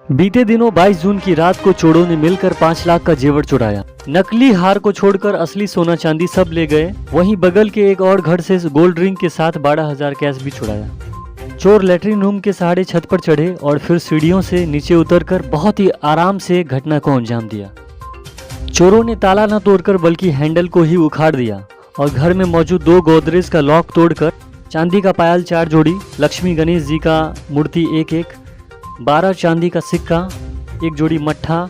बीते दिनों 22 जून की रात को चोरों ने मिलकर 5 लाख का जेवर चुराया। नकली हार को छोड़कर असली सोना चांदी सब ले गए। वहीं बगल के एक और घर से गोल्ड रिंग के साथ 12,000 कैश भी छुड़ाया। चोर लेटरिन रूम के सहारे छत पर चढ़े और फिर सीढ़ियों से नीचे उतरकर बहुत ही आराम से घटना को अंजाम दिया। चोरों ने ताला न तोड़कर बल्कि हैंडल को ही उखाड़ दिया और घर में मौजूद 2 गोदरेज का लॉक तोड़कर चांदी का पायल 4 जोड़ी, लक्ष्मी गणेश जी का मूर्ति 1-1, 12 चांदी का सिक्का, 1 जोड़ी मट्ठा,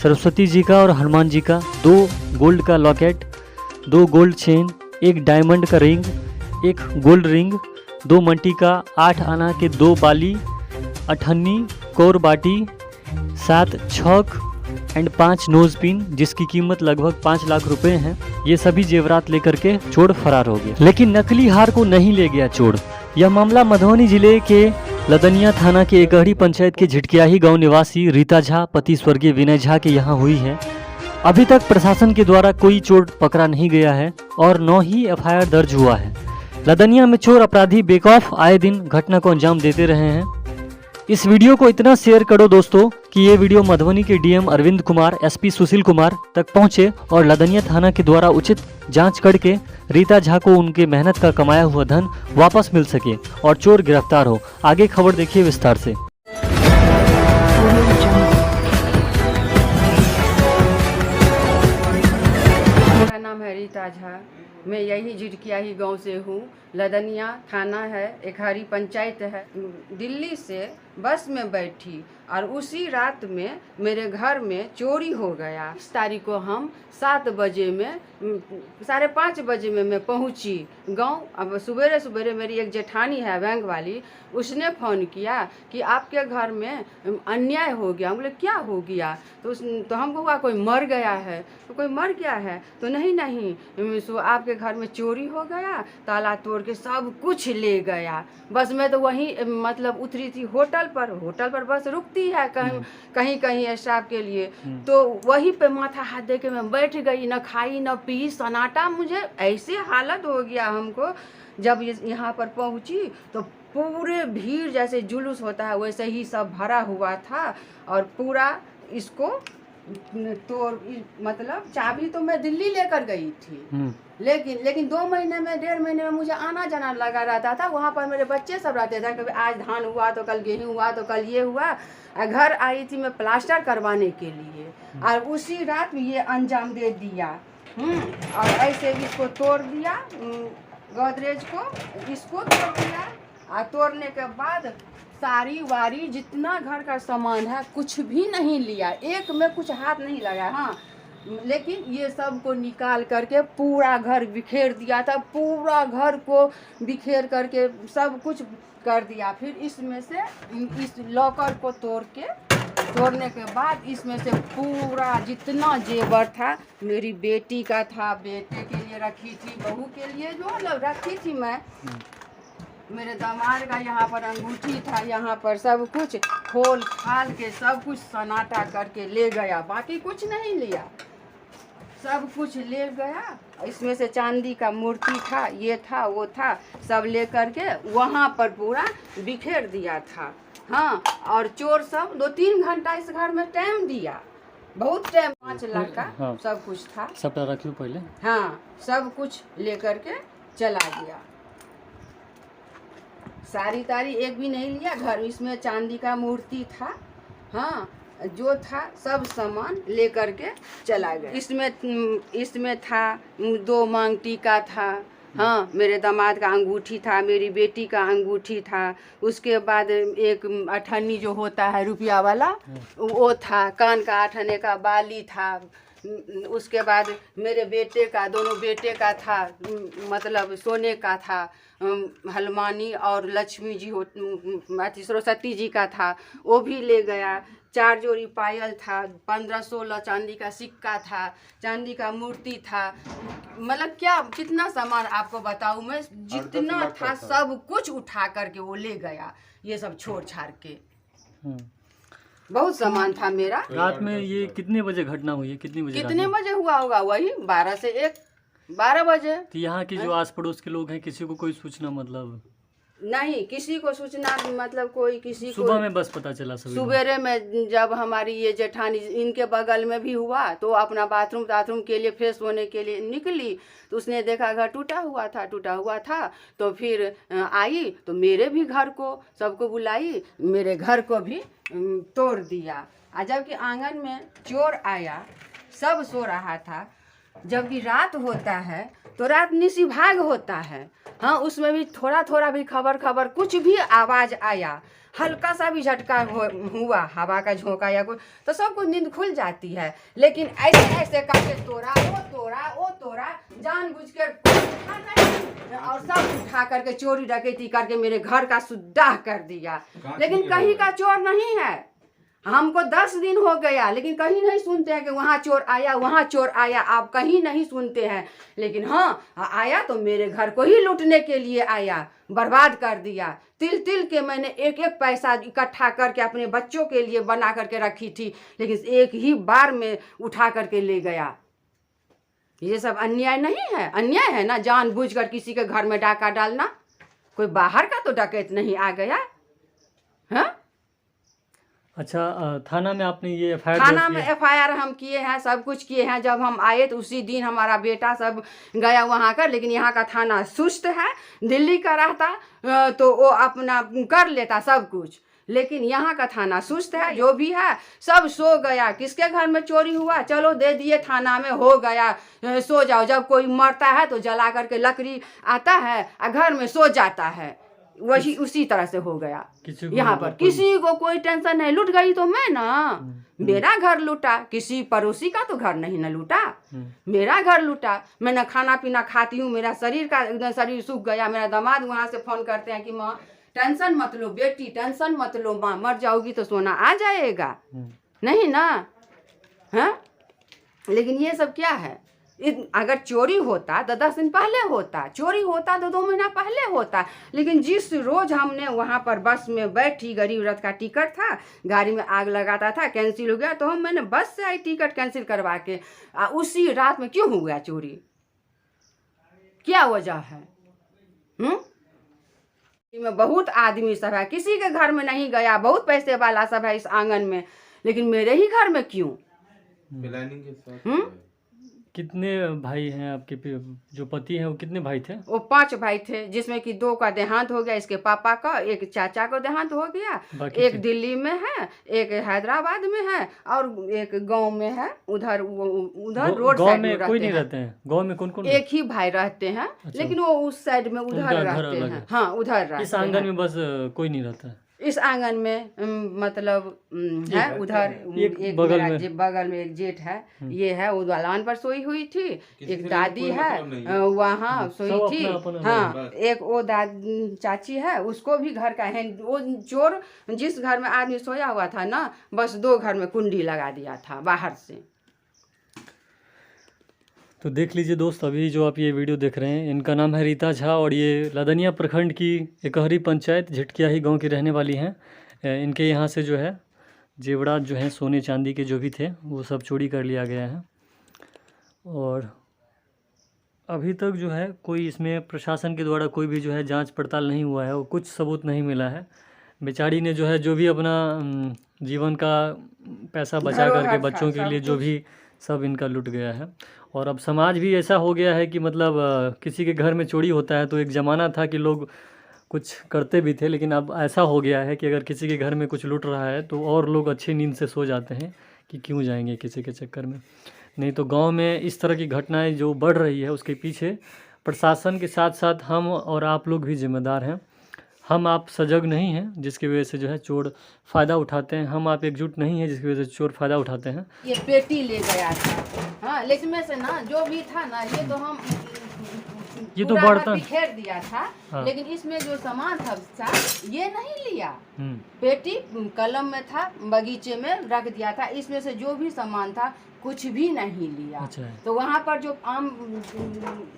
सरस्वती जी का और हनुमान जी का, 2 गोल्ड का लॉकेट, 2 गोल्ड चेन, 1 डायमंड का रिंग, 1 गोल्ड रिंग, 2 मंटी का 8 आना के 2 बाली, 58 कौर बाटी, 7 छौक एंड 5 नोज पिन जिसकी कीमत लगभग 5 लाख रुपए है। ये सभी जेवरात लेकर के चोर फरार हो गए। लेकिन नकली हार को नहीं ले गया चोर। यह मामला मधुबनी जिले के लदनिया थाना के एकहरी पंचायत के झिटकियाही गांव निवासी रीता झा पति स्वर्गीय विनय झा के यहाँ हुई है। अभी तक प्रशासन के द्वारा कोई चोर पकड़ा नहीं गया है और न ही एफआईआर दर्ज हुआ है। लदनिया में चोर अपराधी बेखौफ आए दिन घटना को अंजाम देते रहे हैं। इस वीडियो को इतना शेयर करो दोस्तों कि ये वीडियो मधुबनी के डीएम अरविंद कुमार, एसपी सुशील कुमार तक पहुंचे और लदनिया थाना के द्वारा उचित जांच करके रीता झा को उनके मेहनत का कमाया हुआ धन वापस मिल सके और चोर गिरफ्तार हो। आगे खबर देखिए विस्तार से। मेरा नाम है रीता झा। मैं यही झिटकियाही गांव से हूँ। लदनिया थाना है, एकहरी पंचायत है। दिल्ली से बस में बैठी और उसी रात में मेरे घर में चोरी हो गया। इस तारीख को हम 7 बजे में 5:30 बजे में मैं पहुंची गांव। अब सवेरे सवेरे मेरी एक जेठानी है बैंक वाली, उसने फ़ोन किया कि आपके घर में अन्याय हो गया। हम बोले क्या हो गया? तो हमको हुआ कोई मर गया है। तो कोई मर गया है? तो नहीं सो आपके घर में चोरी हो गया, ताला तोड़ के सब कुछ ले गया। बस मैं तो वहीं मतलब उतरी थी होटल पर बस रुकती है कहीं स्टाफ के लिए। तो वहीं पे माथा हाथ दे के मैं बैठ गई, न खाई न पी, सन्नाटा। मुझे ऐसे हालत हो गया हमको। जब यहाँ पर पहुँची तो पूरे भीड़ जैसे जुलूस होता है वैसे ही सब भरा हुआ था और पूरा इसको तो मतलब चाबी तो मैं दिल्ली लेकर गई थी, लेकिन 2 महीने में 1.5 महीने में मुझे आना जाना लगा रहता था। वहाँ पर मेरे बच्चे सब रहते थे, कभी आज धान हुआ तो कल गेहूँ हुआ तो कल ये हुआ। घर आई थी मैं प्लास्टर करवाने के लिए और उसी रात ये अंजाम दे दिया। और ऐसे इसको तोड़ दिया, गोदरेज को इसको तोड़ दिया और तोड़ने के बाद सारी वारी जितना घर का सामान है कुछ भी नहीं लिया, एक में कुछ हाथ नहीं लगा। हाँ, लेकिन ये सब को निकाल करके पूरा घर बिखेर दिया था। पूरा घर को बिखेर करके सब कुछ कर दिया। फिर इसमें से इस लॉकर को तोड़ने के बाद इसमें से पूरा जितना जेवर था, मेरी बेटी का था, बेटे के लिए रखी थी, बहू के लिए जो रखी थी मैं, मेरे दामाद का यहाँ पर अंगूठी था, यहाँ पर सब कुछ खोल खाल के सब कुछ सन्नाटा करके ले गया। बाकी कुछ नहीं लिया, सब कुछ ले गया। इसमें से चांदी का मूर्ति था, ये था वो था, सब ले करके वहाँ पर पूरा बिखेर दिया था। हाँ, और चोर सब 2-3 घंटा इस घर में टाइम दिया, बहुत टाइम। 5 लाख का हाँ, सब कुछ था। सबटा रखियो पहले। हाँ, सब कुछ ले करके चला गया। सारी तारी एक भी नहीं लिया। घर इसमें चांदी का मूर्ति था, हाँ, जो था सब सामान ले करके चला गया। इसमें था 2 मांग टीका था, हाँ, मेरे दामाद का अंगूठी था, मेरी बेटी का अंगूठी था। उसके बाद एक 8 जो होता है रुपया वाला वो था, कान का 8 का बाली था। उसके बाद मेरे बेटे का, दोनों बेटे का था, मतलब सोने का था, हलमानी और लक्ष्मी जी हो सरस्वती जी का था, वो भी ले गया। 4 जोड़ी पायल था, 15-16 चांदी का सिक्का था, चांदी का मूर्ति था। मतलब क्या कितना सामान आपको बताऊं मैं, जितना था सब कुछ उठा करके वो ले गया, ये सब छोड़ छाड़ के। बहुत सामान था मेरा। रात में ये कितने बजे घटना हुई है? कितने बजे हुआ होगा? वही 12 से 1, 12 बजे। तो यहाँ की जो आस पड़ोस के लोग हैं, किसी को कोई सूचना मतलब नहीं, किसी को सूचना मतलब कोई किसी को सुबह में बस पता चला सभी को। सवेरे में जब हमारी ये जेठानी इनके बगल में भी हुआ तो अपना बाथरूम के लिए फ्रेश होने के लिए निकली तो उसने देखा घर टूटा हुआ था तो फिर आई तो मेरे भी घर को सबको बुलाई, मेरे घर को भी तोड़ दिया। जबकि आंगन में चोर आया, सब सो रहा था। जबकि रात होता है तो रात निशी भाग होता है, हाँ उसमें भी थोड़ा थोड़ा भी खबर कुछ भी आवाज़ आया, हल्का सा भी झटका हुआ, हवा का झोंका या कोई, तो सबको नींद खुल जाती है। लेकिन ऐसे ऐसे करके वो तोड़ा जानबूझकर और सब उठा करके चोरी डकैती करके मेरे घर का सुद्दाह कर दिया। लेकिन कहीं का चोर नहीं है। हमको 10 दिन हो गया लेकिन कहीं नहीं सुनते हैं कि वहाँ चोर आया वहाँ चोर आया, आप कहीं नहीं सुनते हैं। लेकिन हाँ आया तो मेरे घर को ही लूटने के लिए आया, बर्बाद कर दिया। तिल के मैंने एक एक पैसा इकट्ठा करके अपने बच्चों के लिए बना करके रखी थी, लेकिन एक ही बार में उठा करके ले गया। ये सब अन्याय नहीं है? अन्याय है ना, जानबूझकर किसी के घर में डाका डालना। कोई बाहर का तो डकैत नहीं आ गया। हाँ अच्छा, थाना में आपने ये एफआईआर थाना में एफआईआर हम किए हैं, सब कुछ किए हैं। जब हम आए तो उसी दिन हमारा बेटा सब गया वहाँ का, लेकिन यहाँ का थाना सुस्त है। दिल्ली का रहता तो वो अपना कर लेता सब कुछ, लेकिन यहाँ का थाना सुस्त है। जो भी है सब सो गया। किसके घर में चोरी हुआ, चलो दे दिए थाना में, हो गया, सो जाओ। जब कोई मरता है तो जला करके लकड़ी आता है और घर में सो जाता है, वही उसी तरह से हो गया यहाँ पर। किसी को कोई टेंशन नहीं। लूट गई तो मैं ना, मेरा घर लूटा, किसी पड़ोसी का तो घर नहीं ना लूटा, मेरा घर लूटा। मैं ना खाना पीना खाती हूँ, मेरा शरीर सूख गया। मेरा दामाद वहाँ से फोन करते हैं कि माँ टेंशन मत लो बेटी, टेंशन मत लो माँ, मर जाओगी तो सोना आ जाएगा, नहीं ना। हाँ लेकिन ये सब क्या है? अगर चोरी होता तो 10 दिन पहले होता, चोरी होता तो 2 महीना पहले होता। लेकिन जिस रोज हमने वहाँ पर बस में बैठी, गरीब रथ का टिकट था, गाड़ी में आग लगाता था, कैंसिल हो गया तो मैंने बस से आई टिकट कैंसिल करवा के। उसी रात में क्यों हो गया चोरी? क्या वजह है? में बहुत आदमी सब है, किसी के घर में नहीं गया, बहुत पैसे वाला सब है इस आंगन में, लेकिन मेरे ही घर में क्यों? प्लानिंग के साथ कितने भाई हैं आपके? जो पति हैं वो कितने भाई थे? वो 5 भाई थे, जिसमें कि 2 का देहांत हो गया, इसके पापा का, एक चाचा को देहांत हो गया, एक दिल्ली में है, एक हैदराबाद में है और एक गांव में है। उधर रोड साइड में कोई नहीं रहते हैं। गांव में कौन कौन? एक ही भाई रहते हैं। अच्छा। लेकिन वो उस साइड में उधर रहते हैं। हाँ उधर रहते हैं। इस आंगन में बस कोई नहीं रहता है। इस आंगन में मतलब है उधर एक बगल में एक जेठ है, ये है, वो दलान पर सोई हुई थी। एक दादी है वहाँ सोई थी। हाँ एक वो चाची है, उसको भी घर का है। वो चोर जिस घर में आदमी सोया हुआ था ना, बस 2 घर में कुंडी लगा दिया था बाहर से। तो देख लीजिए दोस्त, अभी जो आप ये वीडियो देख रहे हैं, इनका नाम है रीता झा और ये लदनिया प्रखंड की एकहरी पंचायत झिटकियाही गांव की रहने वाली हैं। इनके यहाँ से जो है जेवरात जो है सोने चांदी के जो भी थे वो सब चोरी कर लिया गया है। और अभी तक जो है कोई इसमें प्रशासन के द्वारा कोई भी जो है जांच पड़ताल नहीं हुआ है और कुछ सबूत नहीं मिला है। बेचारी ने जो है जो भी अपना जीवन का पैसा बचा करके बच्चों के लिए जो भी सब इनका लुट गया है। और अब समाज भी ऐसा हो गया है कि मतलब किसी के घर में चोरी होता है तो एक ज़माना था कि लोग कुछ करते भी थे, लेकिन अब ऐसा हो गया है कि अगर किसी के घर में कुछ लुट रहा है तो और लोग अच्छी नींद से सो जाते हैं कि क्यों जाएंगे किसी के चक्कर में। नहीं तो गांव में इस तरह की घटनाएं जो बढ़ रही है उसके पीछे प्रशासन के साथ साथ हम और आप लोग भी जिम्मेदार हैं। हम आप सजग नहीं हैं जिसकी वजह से जो है चोर फ़ायदा उठाते हैं। हम आप एकजुट नहीं हैं जिसकी वजह से चोर फ़ायदा उठाते हैं। ये पेटी ले गया था। हाँ लेकिन में से ना जो भी था ना, ये तो हम ये तो बढ़ता बिखेर दिया था। हाँ। लेकिन इसमें जो सामान था ये नहीं लिया। पेटी कलम में था, बगीचे में रख दिया था। इसमें से जो भी सामान था कुछ भी नहीं लिया। अच्छा। तो वहाँ पर जो आम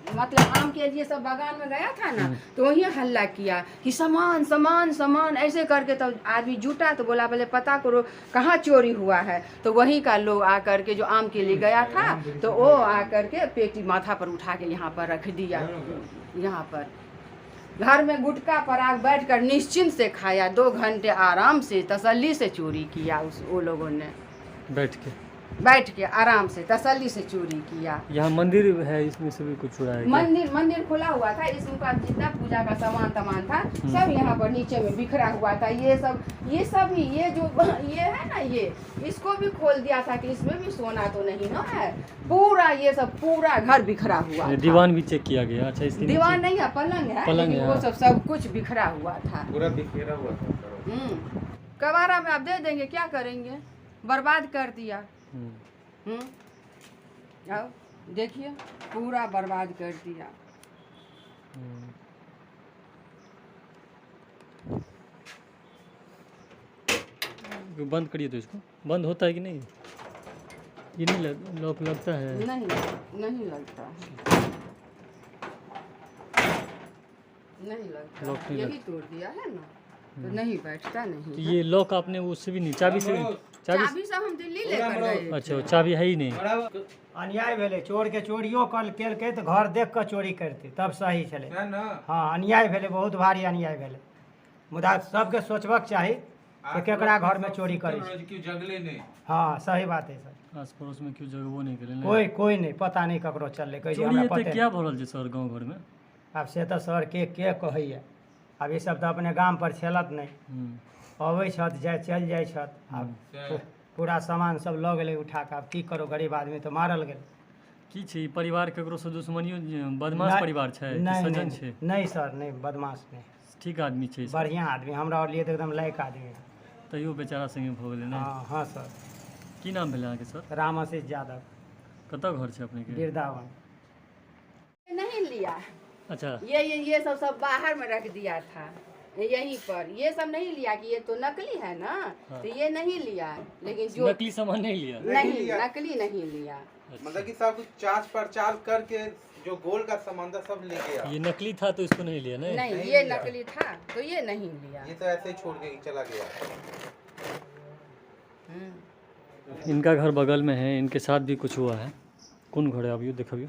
मतलब आम के लिए सब बागान में गया था ना, तो वही हल्ला किया कि सामान सामान सामान ऐसे करके। तो आदमी जुटा तो बोला पहले पता करो कहाँ चोरी हुआ है। तो वहीं का लोग आकर के जो आम के लिए गया था तो वो आकर के पेटी माथा पर उठा के यहाँ पर रख दिया। यहाँ पर घर में गुटखा पराग बैठकर निश्चिंत से खाया, 2 घंटे आराम से तसल्ली से चोरी किया वो लोगों ने। बैठ के आराम से तसल्ली से चोरी किया। यहाँ मंदिर है, इसमें से भी कुछ चुराया गया? मंदिर खुला हुआ था, इसमें का जितना पूजा का सामान था सब यहाँ पर नीचे में बिखरा हुआ था। ये सब ही ये जो ये है ना, ये इसको भी खोल दिया था कि इसमें भी सोना तो नहीं ना है। पूरा ये सब पूरा घर बिखरा हुआ था। दीवान भी चेक किया गया? अच्छा, इसके दीवान नहीं है, पलंग है, पलंग है, वो सब कुछ बिखरा हुआ था, पूरा बिखेरा हुआ था। कबारा में आप दे देंगे, क्या करेंगे? बर्बाद कर दिया। अब देखिए पूरा बर्बाद कर दिया। बंद करिए तो इसको। बंद होता है कि नहीं? ये नहीं लॉक लगता है? नहीं लगता है, यही तोड़ दिया है ना, तो नहीं बैठता नहीं। तो ये लॉक आपने उससे भी नहीं, चाबी से से हम दिल्ली लेकर गए। अच्छा, चाबी है ही नहीं। अन्याय भेले, चोर के चोरियो केलकै तो घर देख के चोरी करते तब सही चले। हाँ, अन्याय भेले, बहुत भारी अन्याय भेले। मुदा सबके सोचबाक चाही कि केकरा घर में चोरी करे। जगले नहीं। हाँ, सही बात है सर। आस पड़ोस में क्यों जगबो नहीं करे? कोई नहीं, पता नहीं ककरो चलले। क्या भरल छै सर गाँव घर में? अब से तो सर के कहैया, अब ये सब तो अपने गाम पर छेलत नहीं। अबै छत जाय चल जाय छत, आब पूरा सामान सब लऽ गेलै उठा के। आब की करो, गरीब आदमी तो मारल गेल। की छै परिवार, केकरो से दुश्मनियो? बदमाश परिवार छै कि सज्जन छै? नहीं सर, नहीं, बदमाश नहीं, ठीक आदमी छै, बढ़िया आदमी, हमरा और लिए तो एकदम लायक आदमी है। तैयो बेचारा संगे भऽ गेलै ने? हाँ सर। की नाम भेलै अहाँके सर? राम आशीष यादव। कतऽ घर छै अपने के? गिरदावन। नहीं लिया। अच्छा, ये सब बाहर में रख दिया था, यहीं पर। ये सब नहीं लिया कि ये तो नकली है ना। हाँ। तो ये नहीं लिया, लेकिन जो नकली सामान नहीं लिया? नहीं, नकली नहीं लिया। मतलब कि सब कुछ जांच पड़ताल करके जो गोल्ड का सामान था सब ले गया। ये नकली था तो इसको नहीं लिया? नहीं, ये नकली था तो ये नहीं लिया। ये तो ऐसे ही छोड़ के चला गया। इनका घर बगल में है, इनके साथ भी कुछ हुआ है। कौन घर है? अभी देखियो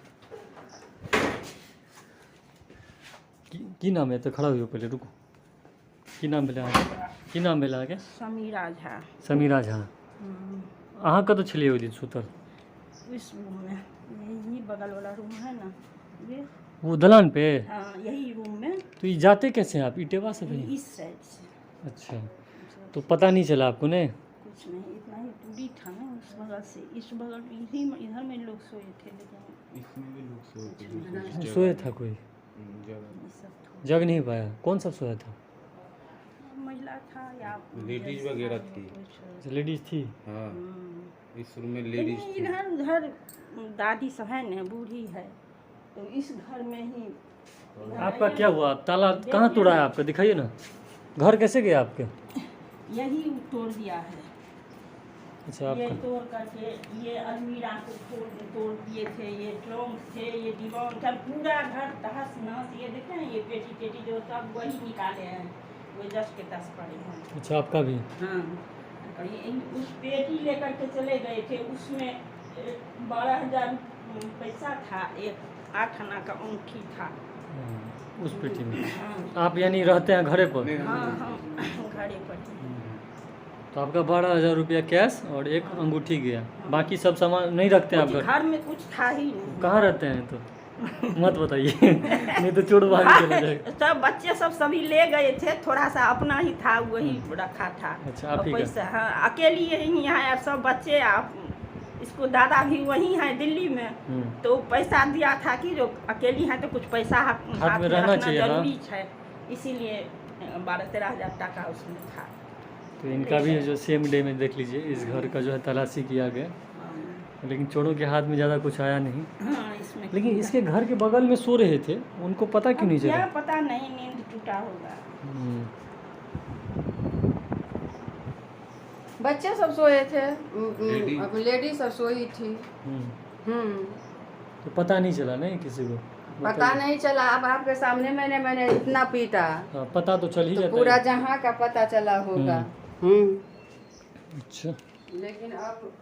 की नाम है? तो खड़ा हुई पहले, रुको। की नाम भेलै अहाँके? की नाम भेलै अहाँके? समीरा झा। समीरा झा। अहाँ कतऽ छलियै ओहि दिन सुतल? इस रूम में, यही बगल वाला रूम है ना, ये वो दलान पे? हाँ, यही रूम में। तो ये जाते कैसे हैं आप? इटेवा से कहीं? इस साइड से। अच्छा, तो पता नहीं चला आपको? नहीं, कुछ नहीं, इतना ही दूरी था ना उस बगल से। इस बगल इधर में लोग सोए थे, लेकिन इसमें भी लोग सोए था कोई? जग नहीं पाया? कौन सा सोया था? महिला था या लेडीज वगैरह थी? लेडीज थी? हाँ, इस रूम में लेडीज थी। इधर उधर दादी सब है ना, बूढ़ी है, तो इस घर में ही। आपका क्या हुआ? ताला कहाँ तोड़ा है आपका? दिखाइए ना, घर कैसे गया आपके? यही तोड़ दिया है। अच्छा, ये आपका तोड़ करके ये अलमीरा को तोड़ दिए थे, ये ट्रंक थे, ये दीवान था, पूरा घर तहस नहस। ये देखें ना, ये पेटी जो सब वही निकाले हैं, वो 10 के 10 पड़े हैं। अच्छा, आपका भी? हाँ, उस पेटी लेकर के चले गए थे, उसमें 12,000 पैसा था, एक 8 आना का अंगूठी था उस पेटी में। हाँ। आप यानी रहते हैं घरे पर? हाँ, हम घरे पर थे। तो आपका 12,000 रुपया कैश और एक अंगूठी गया, बाकी सब सामान नहीं रखते हैं आप घर? घर में कुछ था ही नहीं। कहाँ रहते हैं तो? मत बताइए नहीं तो चोर भाग चला जाएगा। सब बच्चे सब सभी ले गए थे, थोड़ा सा अपना ही था, वही रखा था। अच्छा, आप ही का? पैसा, हाँ, अकेली ही है, सब बच्चे। आप इसको दादा भी वही है दिल्ली में, तो पैसा दिया था कि जो अकेली है तो कुछ पैसा हाथ में रहना जरूरी है, इसीलिए 12-13 हज़ार टका उसमें था। तो इनका भी जो सेम डे में देख लीजिए, इस घर का जो है तलाशी किया गया, लेकिन चोरों के हाथ में ज़्यादा कुछ आया नहीं। हाँ, इसमें लेकिन इसके घर के बगल में सो रहे थे, उनको पता क्यों नहीं चला? क्या पता नहीं, नींद टूटा होगा। बच्चे सब सोए थे, लेडी सब सोई थी। तो पता नहीं चला नहीं किसी को? पता नहीं चला। अब आपके सामने मैंने इतना पीटा, पता तो चल ही जाता है। पूरा जहाँ का पता चला होगा। अच्छा, लेकिन अब